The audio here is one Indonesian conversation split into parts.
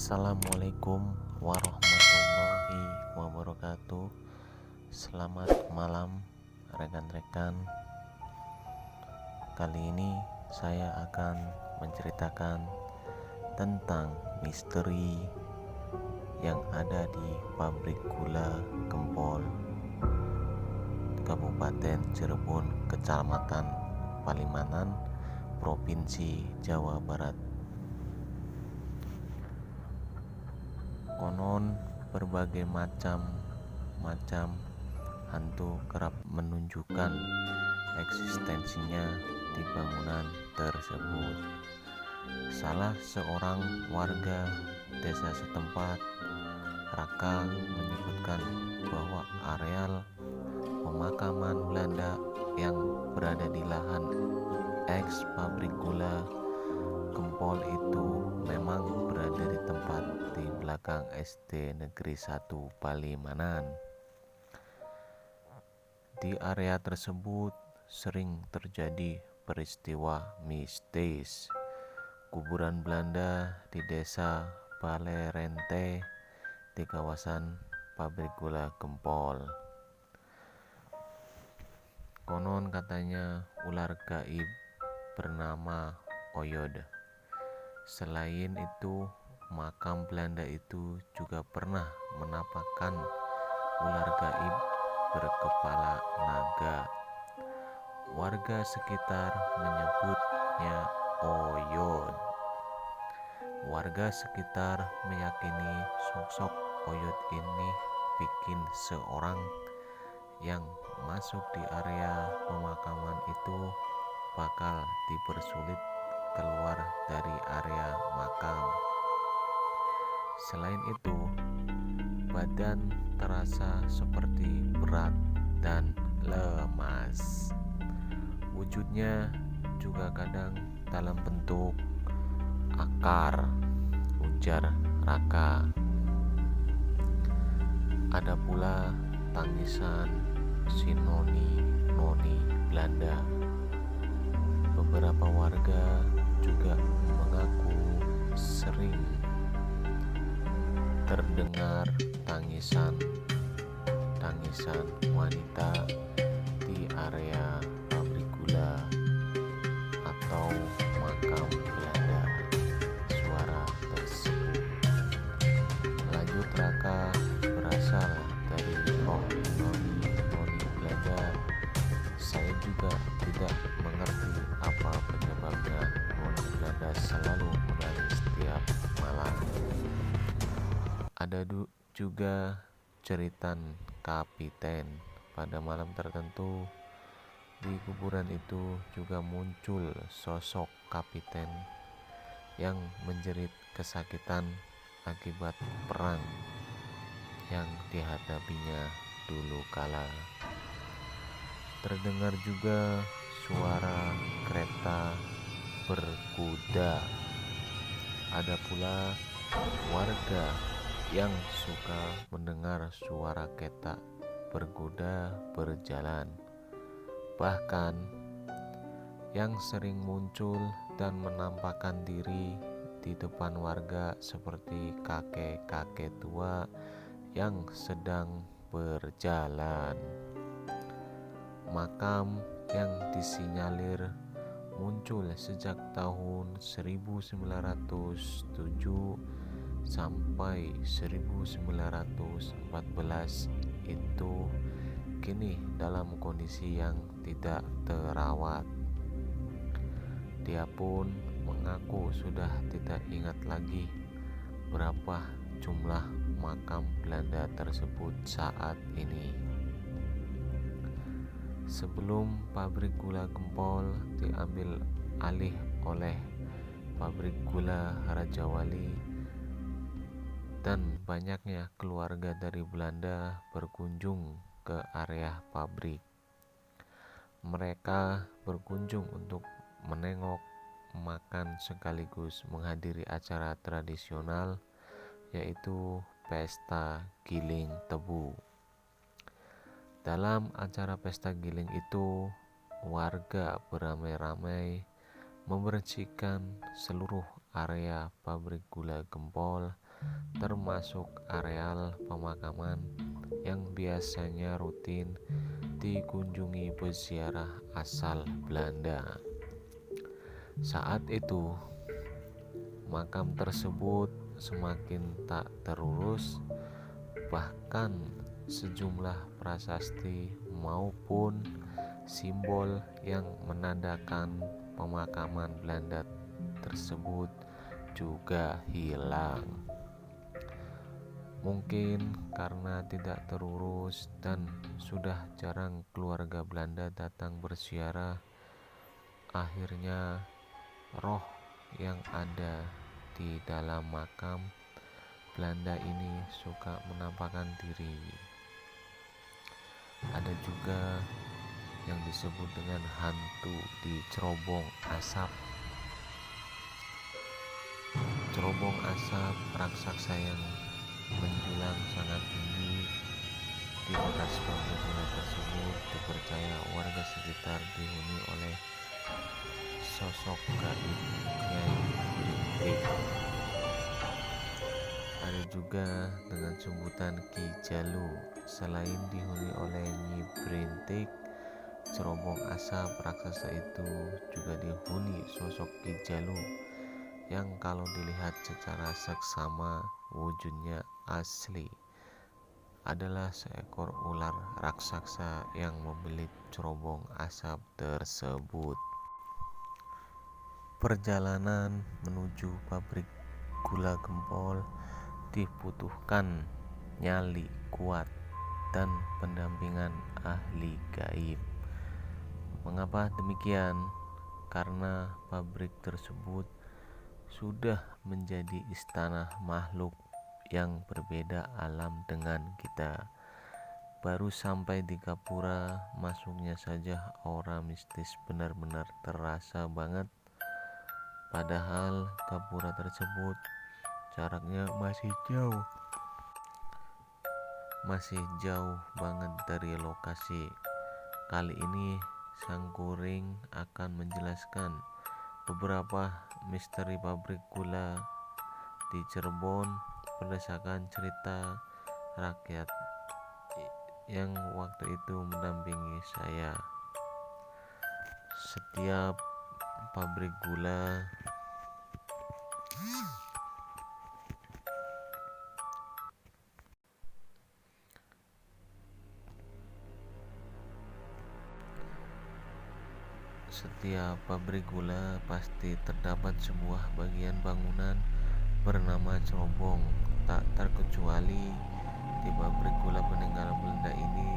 Assalamualaikum warahmatullahi wabarakatuh. Selamat malam rekan-rekan. Kali ini saya akan menceritakan tentang misteri yang ada di pabrik gula Gempol, Kabupaten Cirebon, Kecamatan Palimanan, Provinsi Jawa Barat. Konon berbagai macam hantu kerap menunjukkan eksistensinya di bangunan tersebut. Salah seorang warga desa setempat, Raka, menyebutkan bahwa areal pemakaman Belanda yang berada di lahan eks pabrik gula Gempol itu memang berada di tempat di belakang SD Negeri 1 Palimanan. Di area tersebut sering terjadi peristiwa mistis. Kuburan Belanda di desa Balerente di kawasan pabrik gula Gempol. Konon katanya ular gaib bernama Oyod. Selain itu, makam Belanda itu juga pernah menampakkan ular gaib berkepala naga. Warga sekitar menyebutnya Oyod. Warga sekitar meyakini sosok Oyod ini bikin seorang yang masuk di area pemakaman itu bakal dipersulit keluar dari area makam. Selain itu, badan terasa seperti berat dan lemas. Wujudnya juga kadang dalam bentuk akar, ujar Raka. Ada pula tangisan si noni Belanda. Beberapa warga juga mengaku sering terdengar tangisan wanita di area pabrik gula atau makam Belanda. Suara tersebut, lanjut Raka, berasal dari roh noni Belanda. Saya juga tidak mengerti apa penyebabnya noni Belanda selalu menangis setiap malam. Ada juga cerita kapiten pada malam tertentu. Di kuburan itu juga muncul sosok kapiten yang menjerit kesakitan akibat perang yang dihadapinya dulu kala. Terdengar juga suara kereta berkuda. Ada pula warga yang suka mendengar suara kereta berkuda berjalan. Bahkan yang sering muncul dan menampakkan diri di depan warga seperti kakek-kakek tua yang sedang berjalan. Makam yang disinyalir muncul sejak tahun 1907 sampai 1914 itu kini dalam kondisi yang tidak terawat. Dia pun mengaku sudah tidak ingat lagi berapa jumlah makam Belanda tersebut saat ini. Sebelum pabrik gula Gempol diambil alih oleh pabrik gula Rajawali, dan banyaknya keluarga dari Belanda berkunjung ke area pabrik. Mereka berkunjung untuk menengok, makan sekaligus menghadiri acara tradisional, yaitu pesta giling tebu. Dalam acara pesta giling itu, warga beramai-ramai membersihkan seluruh area pabrik gula Gempol termasuk areal pemakaman yang biasanya rutin dikunjungi peziarah asal Belanda. Saat itu, makam tersebut semakin tak terurus, bahkan sejumlah prasasti maupun simbol yang menandakan pemakaman Belanda tersebut juga hilang. Mungkin karena tidak terurus dan sudah jarang keluarga Belanda datang berziarah, akhirnya roh yang ada di dalam makam Belanda ini suka menampakkan diri. Ada juga yang disebut dengan hantu di cerobong asap. Cerobong asap raksasa yang menjulang sangat tinggi di atas pabrik gula tersebut dipercaya warga sekitar dihuni oleh sosok gaib Nyai Brintik. Ada juga dengan sebutan Ki Jalu. Selain dihuni oleh Nyi Brintik, cerobong asap raksasa itu juga dihuni sosok Ki Jalu yang kalau dilihat secara seksama wujudnya asli adalah seekor ular raksasa yang membelit cerobong asap tersebut. Perjalanan menuju pabrik gula Gempol dibutuhkan nyali kuat dan pendampingan ahli gaib. Mengapa demikian? Karena pabrik tersebut sudah menjadi istana makhluk yang berbeda alam dengan kita. Baru sampai di Gapura, masuknya saja aura mistis benar-benar terasa banget. Padahal Gapura tersebut jaraknya masih jauh banget dari lokasi. Kali ini Sangkuring akan menjelaskan beberapa misteri pabrik gula di Cirebon berdasarkan cerita rakyat yang waktu itu mendampingi saya. Setiap pabrik gula pasti terdapat sebuah bagian bangunan bernama cerobong. Tak terkecuali di pabrik gula peninggalan Belanda ini.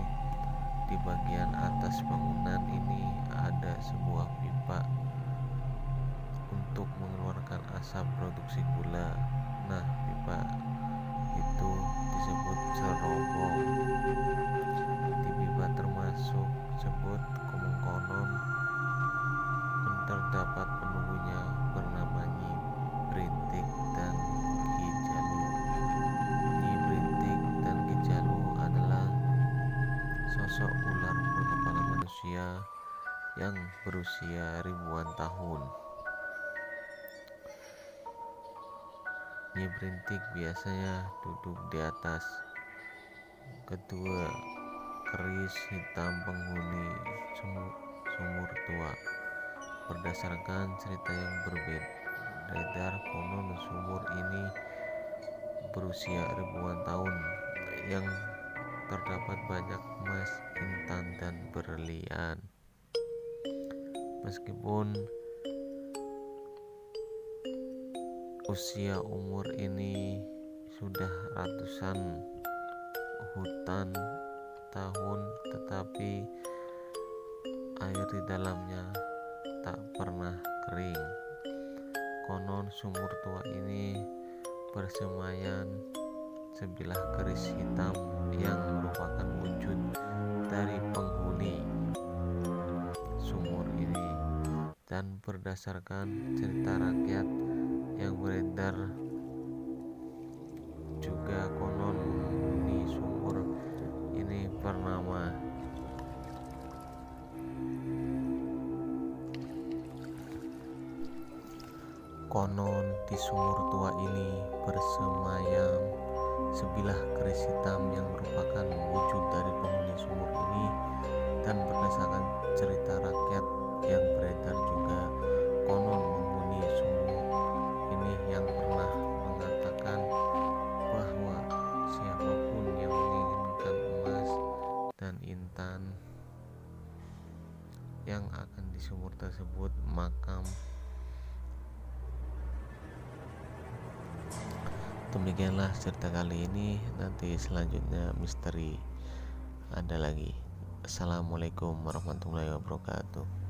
Di bagian atas bangunan ini ada sebuah pipa untuk mengeluarkan asap produksi gula. Nah, pipa itu disebut cerobong. Di pipa tersebut konon terdapat penunggunya bernama Nyi Brintik dan Ki Jalu. Nyi Brintik dan Ki Jalu adalah sosok ular berkepala manusia yang berusia ribuan tahun. Nyi Brintik biasanya duduk di atas kedua keris hitam penghuni sumur tua. Berdasarkan cerita yang beredar, konon sumur ini berusia ribuan tahun yang terdapat banyak emas, intan, dan berlian. Meskipun usia umur ini sudah ratusan hutan tahun, tetapi air di dalamnya tak pernah kering. Konon sumur tua ini bersemayan sebilah keris hitam yang merupakan wujud dari penghuni sumur ini. Dan berdasarkan cerita rakyat yang beredar juga, konon penghuni sumur ini bernama Konon di sumur tua ini bersemayam sebilah keris hitam yang merupakan wujud dari penghuni sumur ini, dan berdasarkan cerita rakyat yang beredar juga, konon penghuni sumur ini yang pernah mengatakan bahwa siapapun yang menginginkan emas dan intan yang akan di sumur tersebut, makam. Demikianlah cerita kali ini. Nanti selanjutnya misteri ada lagi. Assalamualaikum warahmatullahi wabarakatuh.